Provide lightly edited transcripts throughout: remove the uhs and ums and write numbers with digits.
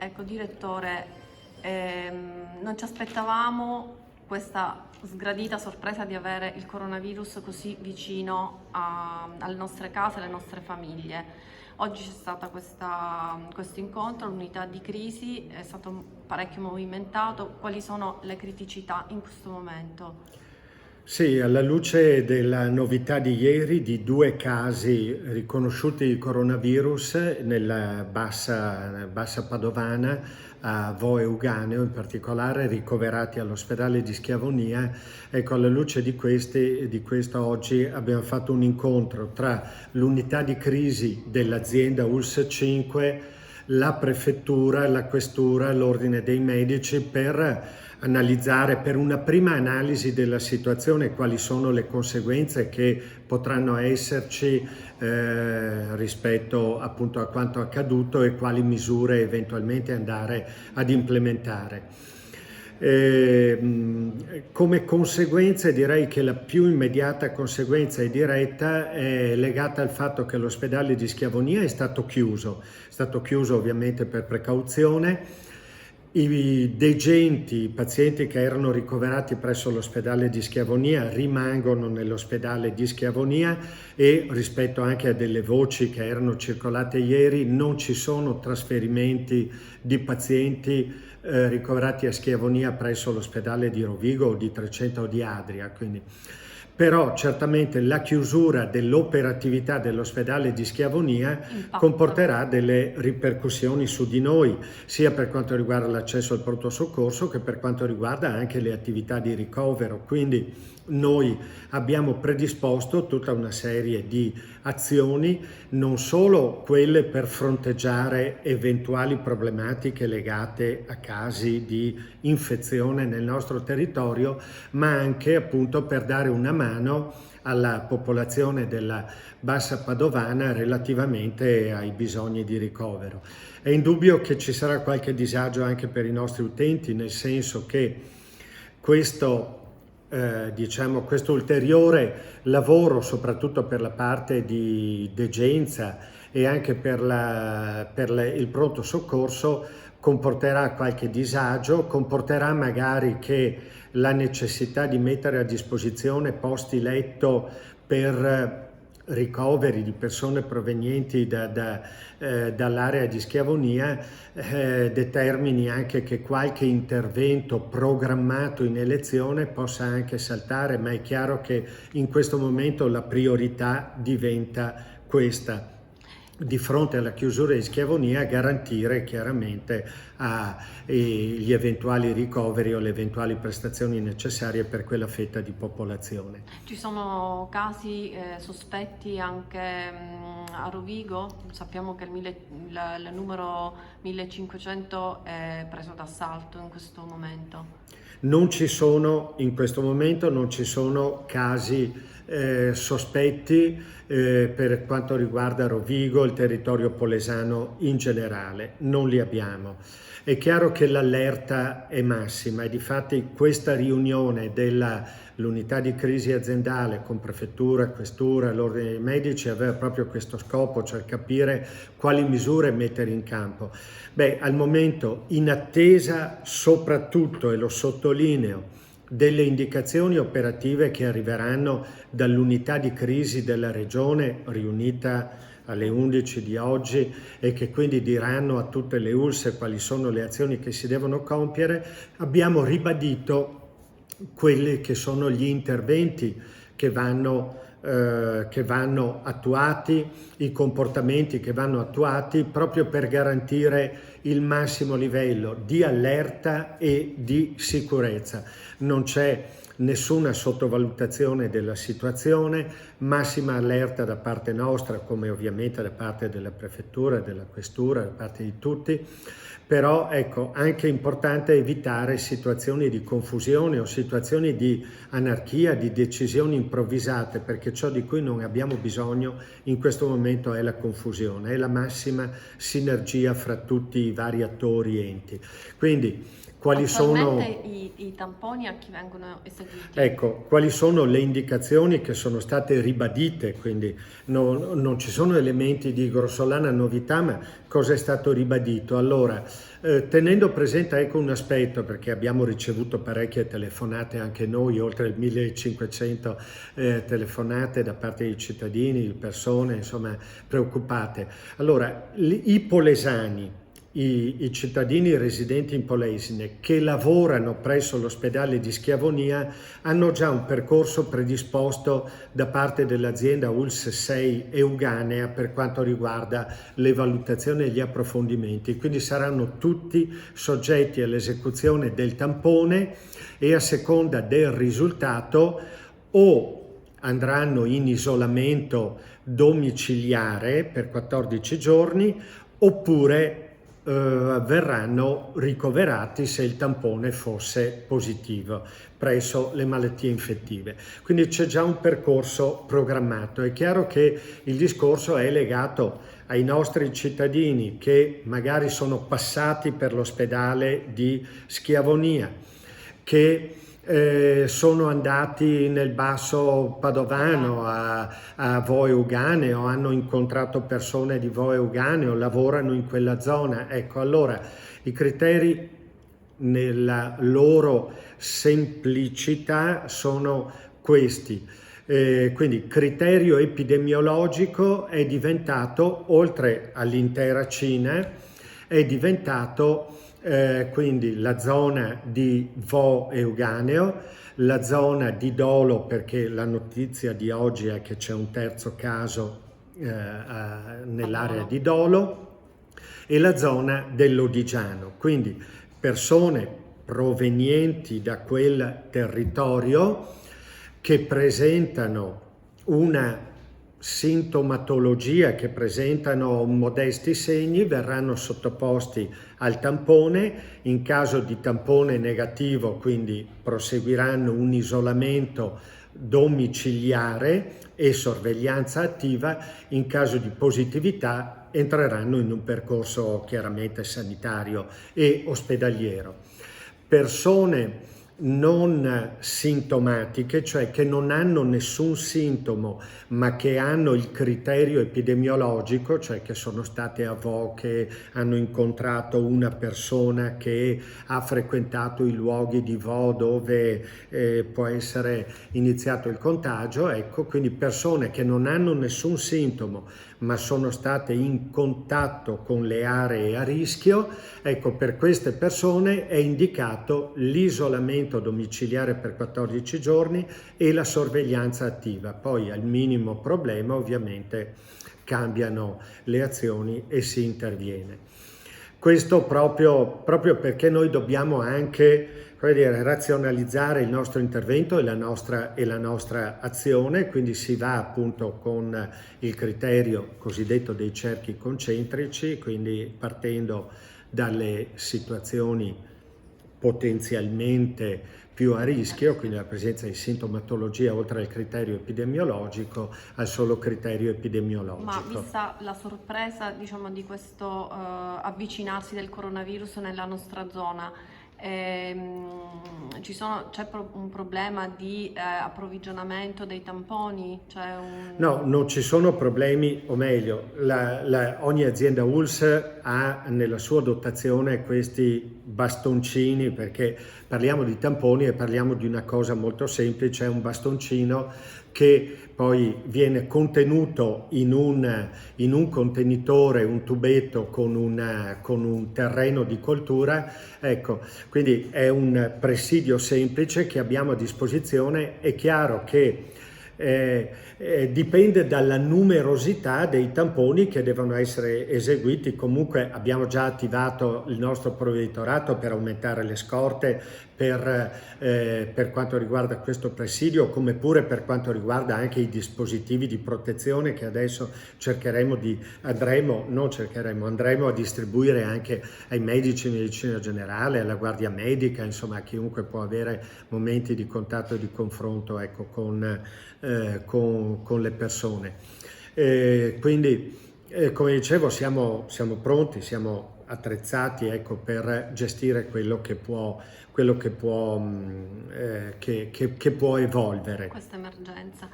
Ecco, direttore, non ci aspettavamo questa sgradita sorpresa di avere il coronavirus così vicino alle nostre case, alle nostre famiglie. Oggi c'è stato questo incontro, l'unità di crisi, è stato parecchio movimentato. Quali sono le criticità in questo momento? Sì, alla luce della novità di ieri di 2 casi riconosciuti di coronavirus nella bassa padovana, a Vo Euganeo in particolare, ricoverati all'ospedale di Schiavonia, ecco, alla luce di questo oggi abbiamo fatto un incontro tra l'unità di crisi dell'azienda ULS 5, la prefettura, la questura, l'ordine dei medici per analizzare, per una prima analisi della situazione, quali sono le conseguenze che potranno esserci rispetto appunto a quanto accaduto e quali misure eventualmente andare ad implementare. Come conseguenza direi che la più immediata conseguenza e diretta è legata al fatto che l'ospedale di Schiavonia è stato chiuso ovviamente per precauzione. I degenti, i pazienti che erano ricoverati presso l'ospedale di Schiavonia rimangono nell'ospedale di Schiavonia e rispetto anche a delle voci che erano circolate ieri non ci sono trasferimenti di pazienti ricoverati a Schiavonia presso l'ospedale di Rovigo o di Trecento o di Adria. Quindi. Però certamente la chiusura dell'operatività dell'ospedale di Schiavonia comporterà delle ripercussioni su di noi, sia per quanto riguarda l'accesso al pronto soccorso che per quanto riguarda anche le attività di ricovero. Quindi noi abbiamo predisposto tutta una serie di azioni, non solo quelle per fronteggiare eventuali problematiche legate a casi di infezione nel nostro territorio, ma anche appunto per dare una mano alla popolazione della bassa padovana relativamente ai bisogni di ricovero. È indubbio che ci sarà qualche disagio anche per i nostri utenti, nel senso che questo ulteriore lavoro, soprattutto per la parte di degenza e anche per il pronto soccorso, comporterà qualche disagio, comporterà magari che la necessità di mettere a disposizione posti letto per ricoveri di persone provenienti dall'area di Schiavonia determini anche che qualche intervento programmato in elezione possa anche saltare, ma è chiaro che in questo momento la priorità diventa questa. Di fronte alla chiusura di Schiavonia, garantire chiaramente gli eventuali ricoveri o le eventuali prestazioni necessarie per quella fetta di popolazione. Ci sono casi sospetti anche a Rovigo? Sappiamo che il numero 1500 è preso d'assalto in questo momento. In questo momento non ci sono casi sospetti per quanto riguarda Rovigo, il territorio polesano in generale, non li abbiamo. È chiaro che l'allerta è massima e difatti questa riunione dell'unità di crisi aziendale con prefettura, questura, l'ordine dei medici aveva proprio questo scopo, cioè capire quali misure mettere in campo. Al momento, in attesa soprattutto, e lo sottolineo, delle indicazioni operative che arriveranno dall'unità di crisi della regione riunita alle 11 di oggi e che quindi diranno a tutte le ULSS quali sono le azioni che si devono compiere, abbiamo ribadito quelli che sono gli interventi che vanno attuati, i comportamenti che vanno attuati proprio per garantire il massimo livello di allerta e di sicurezza. Non c'è nessuna sottovalutazione della situazione, massima allerta da parte nostra, come ovviamente da parte della prefettura, della questura, da parte di tutti. Però ecco, anche importante evitare situazioni di confusione o situazioni di anarchia, di decisioni improvvisate, perché ciò di cui non abbiamo bisogno in questo momento è la confusione, è la massima sinergia fra tutti i vari attori e enti. Quindi Quali sono... Attualmente i tamponi a chi vengono eseguiti? Ecco, quali sono le indicazioni che sono state ribadite, quindi non ci sono elementi di grossolana novità, ma cosa è stato ribadito? Allora, tenendo presente ecco un aspetto, perché abbiamo ricevuto parecchie telefonate anche noi, oltre il 1500 telefonate da parte dei cittadini, di persone insomma preoccupate. Allora, i polesani, i cittadini residenti in Polesine che lavorano presso l'ospedale di Schiavonia hanno già un percorso predisposto da parte dell'azienda ULSS 6 Euganea per quanto riguarda le valutazioni e gli approfondimenti, quindi saranno tutti soggetti all'esecuzione del tampone e a seconda del risultato o andranno in isolamento domiciliare per 14 giorni oppure verranno ricoverati se il tampone fosse positivo presso le malattie infettive. Quindi c'è già un percorso programmato. È chiaro che il discorso è legato ai nostri cittadini che magari sono passati per l'ospedale di Schiavonia, che sono andati nel basso padovano a Vo Euganeo, hanno incontrato persone di Vo Euganeo, lavorano in quella zona. Ecco, allora i criteri nella loro semplicità sono questi. Quindi criterio epidemiologico è diventato, oltre all'intera Cina, è diventato quindi la zona di Vo Euganeo, la zona di Dolo, perché la notizia di oggi è che c'è un terzo caso nell'area di Dolo, e la zona dell'Odigiano. Quindi persone provenienti da quel territorio che presentano una sintomatologia, che presentano modesti segni, verranno sottoposti al tampone. In caso di tampone negativo, quindi proseguiranno un isolamento domiciliare e sorveglianza attiva. In caso di positività entreranno in un percorso chiaramente sanitario e ospedaliero. Persone non sintomatiche, cioè che non hanno nessun sintomo ma che hanno il criterio epidemiologico, cioè che sono state a Vo, che hanno incontrato una persona che ha frequentato i luoghi di Vo dove può essere iniziato il contagio. Ecco, quindi persone che non hanno nessun sintomo ma sono state in contatto con le aree a rischio. Ecco, per queste persone è indicato l'isolamento domiciliare per 14 giorni e la sorveglianza attiva. Poi al minimo problema ovviamente cambiano le azioni e si interviene. Questo proprio perché noi dobbiamo anche razionalizzare il nostro intervento e la nostra azione, quindi si va appunto con il criterio cosiddetto dei cerchi concentrici, quindi partendo dalle situazioni potenzialmente più a rischio, quindi la presenza di sintomatologia oltre al criterio epidemiologico, al solo criterio epidemiologico. Ma vista la sorpresa, diciamo, di questo avvicinarsi del coronavirus nella nostra zona, c'è un problema di approvvigionamento dei tamponi? No, non ci sono problemi, o meglio, ogni azienda ULSS ha nella sua dotazione questi bastoncini, perché parliamo di tamponi e parliamo di una cosa molto semplice, è un bastoncino che poi viene contenuto in un contenitore, un tubetto con un terreno di coltura. Ecco, quindi è un presidio semplice che abbiamo a disposizione. È chiaro che dipende dalla numerosità dei tamponi che devono essere eseguiti. Comunque abbiamo già attivato il nostro provveditorato per aumentare le scorte per quanto riguarda questo presidio, come pure per quanto riguarda anche i dispositivi di protezione che adesso andremo a distribuire anche ai medici di medicina generale, alla guardia medica, insomma a chiunque può avere momenti di contatto e di confronto, ecco, con le persone. Quindi come dicevo siamo pronti, siamo attrezzati, ecco, per gestire quello che può evolvere. Questa emergenza.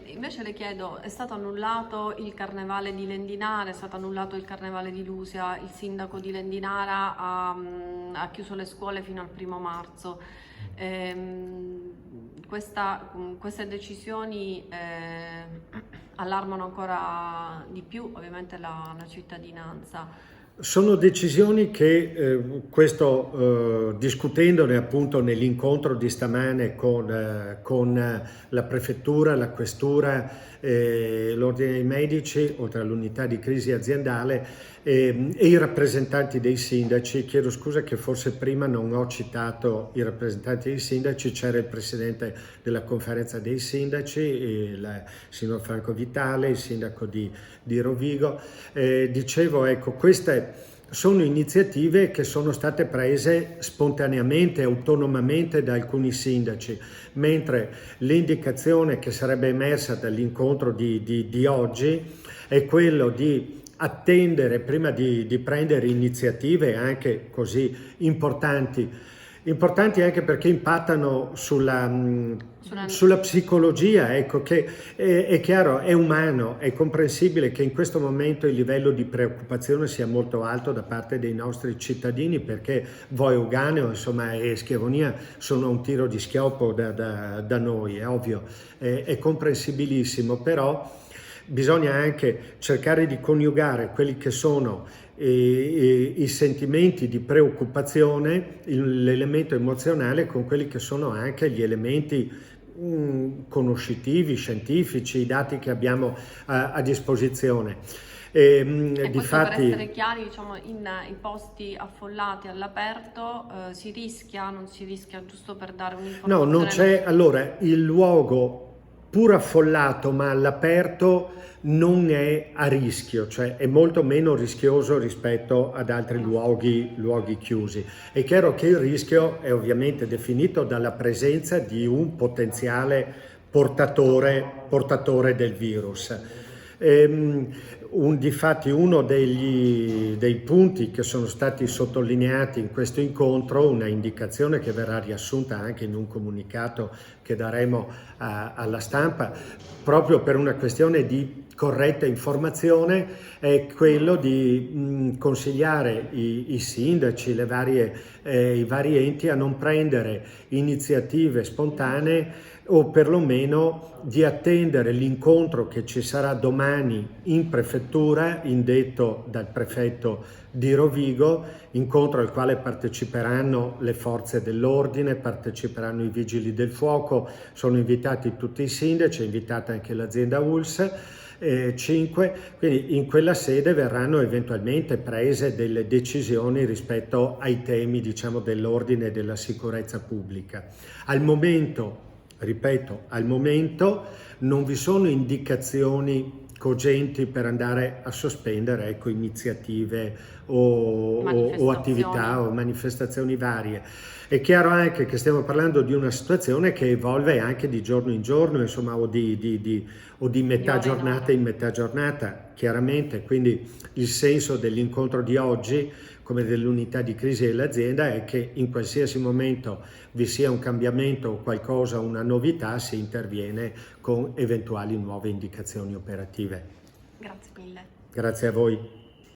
Invece le chiedo, è stato annullato il carnevale di Lendinara, è stato annullato il carnevale di Lusia, il sindaco di Lendinara ha chiuso le scuole fino al 1° marzo. Queste decisioni allarmano ancora di più ovviamente la cittadinanza. Sono decisioni che, discutendone appunto nell'incontro di stamane con la prefettura, la questura, l'ordine dei medici, oltre all'unità di crisi aziendale, e i rappresentanti dei sindaci. Chiedo scusa che forse prima non ho citato i rappresentanti dei sindaci, c'era il presidente della conferenza dei sindaci, il signor Franco Vitale, il sindaco di Rovigo. Dicevo, ecco, queste sono iniziative che sono state prese spontaneamente, autonomamente da alcuni sindaci, mentre l'indicazione che sarebbe emersa dall'incontro di oggi è quello di attendere prima di prendere iniziative anche così importanti anche perché impattano sulla psicologia, ecco, che è chiaro, è umano, è comprensibile che in questo momento il livello di preoccupazione sia molto alto da parte dei nostri cittadini, perché Voi Euganeo, insomma, e Schiavonia sono a un tiro di schioppo da noi, è ovvio, è comprensibilissimo, però bisogna anche cercare di coniugare quelli che sono i sentimenti di preoccupazione, l'elemento emozionale, con quelli che sono anche gli elementi conoscitivi, scientifici, i dati che abbiamo a disposizione. Per essere chiari, diciamo, in posti affollati all'aperto si rischia, non si rischia, giusto per dare un'informazione? No, non c'è. Allora, il luogo pur affollato ma all'aperto non è a rischio, cioè è molto meno rischioso rispetto ad altri luoghi chiusi. È chiaro che il rischio è ovviamente definito dalla presenza di un potenziale portatore del virus. Difatti uno dei punti che sono stati sottolineati in questo incontro, una indicazione che verrà riassunta anche in un comunicato che daremo alla stampa, proprio per una questione di corretta informazione, è quello di consigliare i sindaci, i vari enti a non prendere iniziative spontanee, o perlomeno di attendere l'incontro che ci sarà domani in prefettura, indetto dal prefetto di Rovigo, incontro al quale parteciperanno le forze dell'ordine, parteciperanno i vigili del fuoco, sono invitati tutti i sindaci, è invitata anche l'azienda ULSS, 5, quindi in quella sede verranno eventualmente prese delle decisioni rispetto ai temi, diciamo, dell'ordine e della sicurezza pubblica. Al momento non vi sono indicazioni cogenti per andare a sospendere, ecco, iniziative o attività o manifestazioni varie. È chiaro anche che stiamo parlando di una situazione che evolve anche di giorno in giorno, insomma, o di metà giornata in metà giornata, chiaramente. Quindi il senso dell'incontro di oggi, come dell'unità di crisi dell'azienda, è che in qualsiasi momento vi sia un cambiamento o qualcosa, una novità, si interviene con eventuali nuove indicazioni operative. Grazie mille. Grazie a voi.